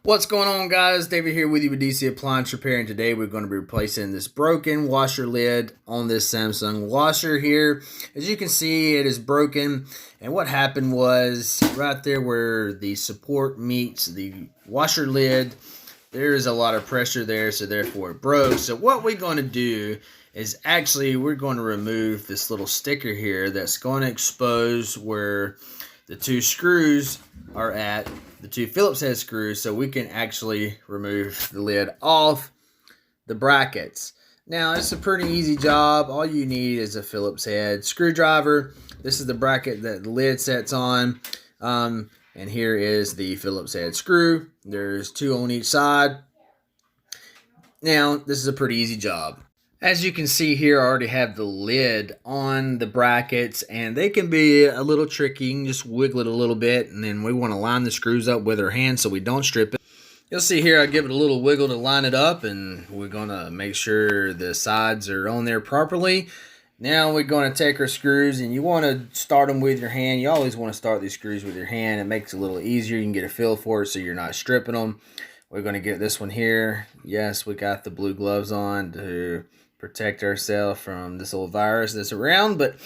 What's going on, guys? David here with you with DC Appliance Repair, and today we're going to be replacing this broken washer lid on this Samsung washer here. As you can see, it is broken, and what happened was right there where the support meets the washer lid, there is a lot of pressure there, so therefore it broke. So what we're going to do is we're going to remove this little sticker here that's going to expose where the two screws are at, the two Phillips head screws, so we can actually remove the lid off the brackets. Now, it's a pretty easy job. All you need is a Phillips head screwdriver. This is the bracket that the lid sets on, and here is the Phillips head screw. There's two on each side. Now, this is a pretty easy job. As you can see here, I already have the lid on the brackets, and they can be a little tricky. You can just wiggle it a little bit, and then we want to line the screws up with our hands so we don't strip it. You'll see here I give it a little wiggle to line it up, and we're going to make sure the sides are on there properly. Now we're going to take our screws, and you want to start them with your hand. You always want to start these screws with your hand. It makes it a little easier. You can get a feel for it so you're not stripping them. We're going to get this one here. Yes, we got the blue gloves on to protect ourselves from this old virus that's around. But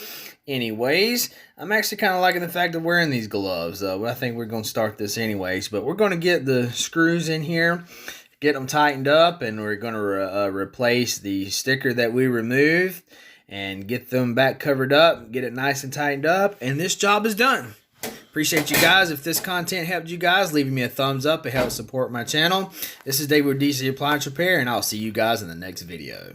anyways, I'm actually kind of liking the fact of wearing these gloves. I think we're going to start this anyways. But we're going to get the screws in here, get them tightened up, and we're going to replace the sticker that we removed and get them back covered up, get it nice and tightened up, and this job is done. Appreciate you guys. If this content helped you guys, leaving me a thumbs up. It helps support my channel. This is David with DC Appliance Repair, and I'll see you guys in the next video.